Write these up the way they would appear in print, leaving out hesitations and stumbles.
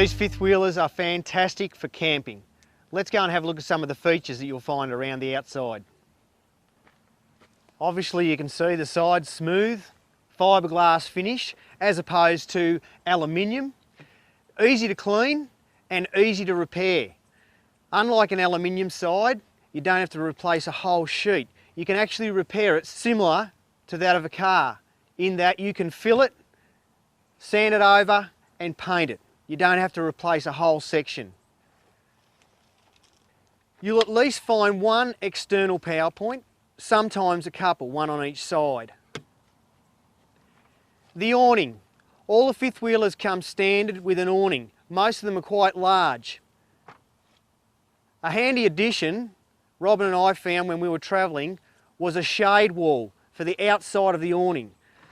These fifth wheelers are fantastic for camping. Let's go and have a look at some of the features that you'll find around the outside. Obviously you can see the sides smooth, fiberglass finish as opposed to aluminium. Easy to clean and easy to repair. Unlike an aluminium side, you don't have to replace a whole sheet. You can actually repair it similar to that of a car, in that you can fill it, sand it over and paint it. You don't have to replace a whole section. You'll at least find one external power point, sometimes a couple, one on each side. The awning. All the fifth wheelers come standard with an awning. Most of them are quite large. A handy addition Robin and I found when we were travelling was a shade wall for the outside of the awning.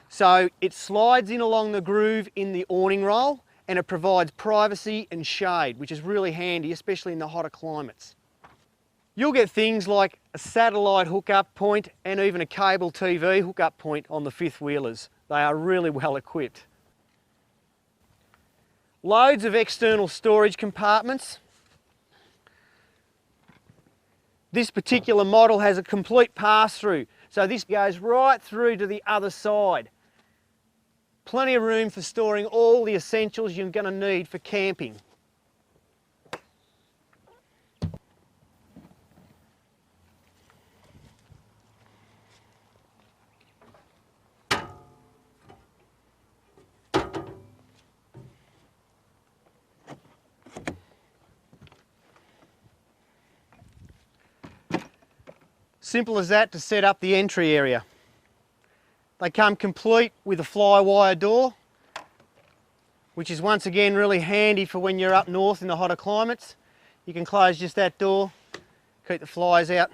So it slides in along the groove in the awning roll and it provides privacy and shade, which is really handy, especially in the hotter climates. You'll get things like a satellite hookup point and even a cable TV hookup point on the fifth wheelers. They are really well equipped. Loads of external storage compartments. This particular model has a complete pass-through, so this goes right through to the other side. Plenty of room for storing all the essentials you're going to need for camping. Simple as that to set up the entry area. They come complete with a fly wire door, which is once again really handy for when you're up north in the hotter climates. You can close just that door, keep the flies out.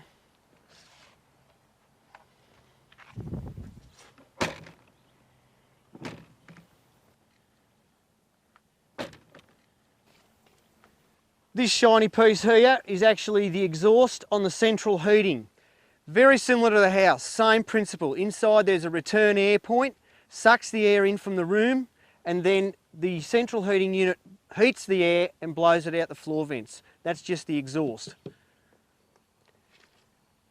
This shiny piece here is actually the exhaust on the central heating. Very similar to the house, same principle. Inside there's a return air point, sucks the air in from the room, and then the central heating unit heats the air and blows it out the floor vents. That's just the exhaust.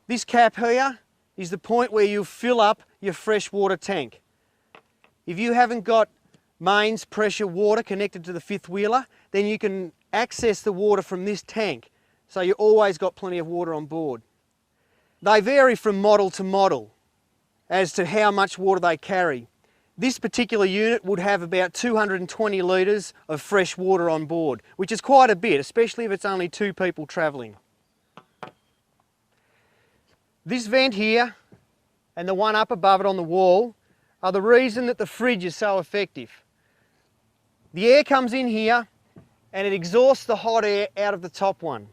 This cap here is the point where you fill up your freshwater tank. If you haven't got mains pressure water connected to the fifth wheeler, then you can access the water from this tank, so you always got plenty of water on board. They vary from model to model as to how much water they carry. This particular unit would have about 220 litres of fresh water on board, which is quite a bit, especially if it's only two people travelling. This vent here and the one up above it on the wall are the reason that the fridge is so effective. The air comes in here and it exhausts the hot air out of the top one.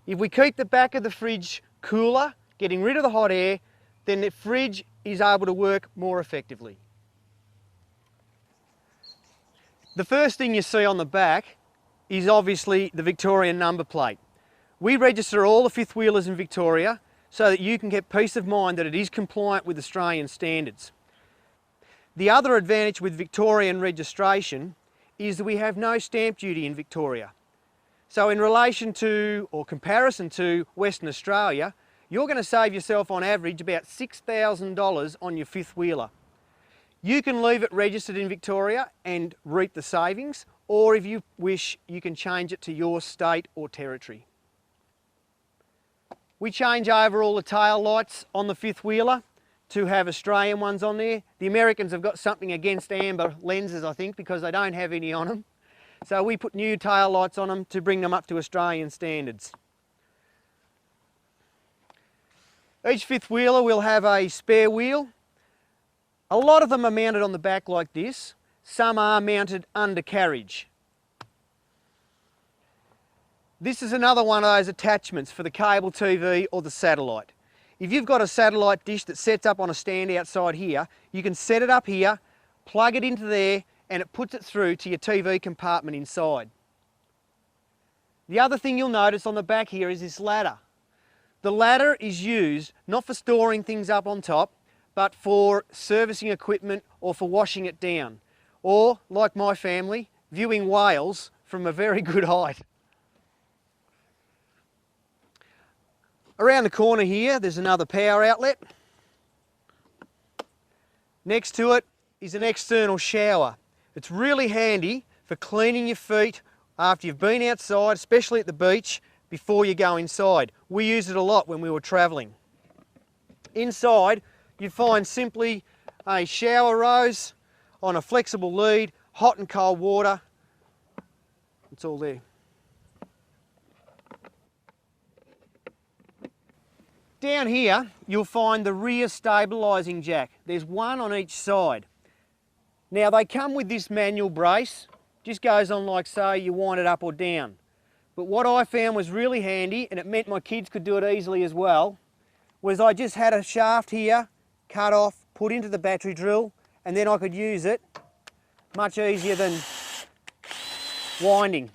If we keep the back of the fridge cooler, getting rid of the hot air, then the fridge is able to work more effectively. The first thing you see on the back is obviously the Victorian number plate. We register all the fifth wheelers in Victoria so that you can get peace of mind that it is compliant with Australian standards. The other advantage with Victorian registration is that we have no stamp duty in Victoria. So in relation to, or comparison to, Western Australia, you're going to save yourself on average about $6,000 on your fifth wheeler. You can leave it registered in Victoria and reap the savings, or if you wish, you can change it to your state or territory. We change over all the tail lights on the fifth wheeler to have Australian ones on there. The Americans have got something against amber lenses, I think, because they don't have any on them. So we put new tail lights on them to bring them up to Australian standards. Each fifth wheeler will have a spare wheel. A lot of them are mounted on the back like this. Some are mounted under carriage. This is another one of those attachments for the cable TV or the satellite. If you've got a satellite dish that sets up on a stand outside here, you can set it up here, plug it into there, and it puts it through to your TV compartment inside. The other thing you'll notice on the back here is this ladder. The ladder is used not for storing things up on top, but for servicing equipment or for washing it down. Or, like my family, viewing whales from a very good height. Around the corner here, there's another power outlet. Next to it is an external shower. It's really handy for cleaning your feet after you've been outside, especially at the beach, before you go inside. We used it a lot when we were travelling. Inside, you find simply a shower rose on a flexible lead, hot and cold water. It's all there. Down here, you'll find the rear stabilising jack. There's one on each side. Now they come with this manual brace, just goes on like so, you wind it up or down. But what I found was really handy, and it meant my kids could do it easily as well, was I just had a shaft here, cut off, put into the battery drill, and then I could use it much easier than winding.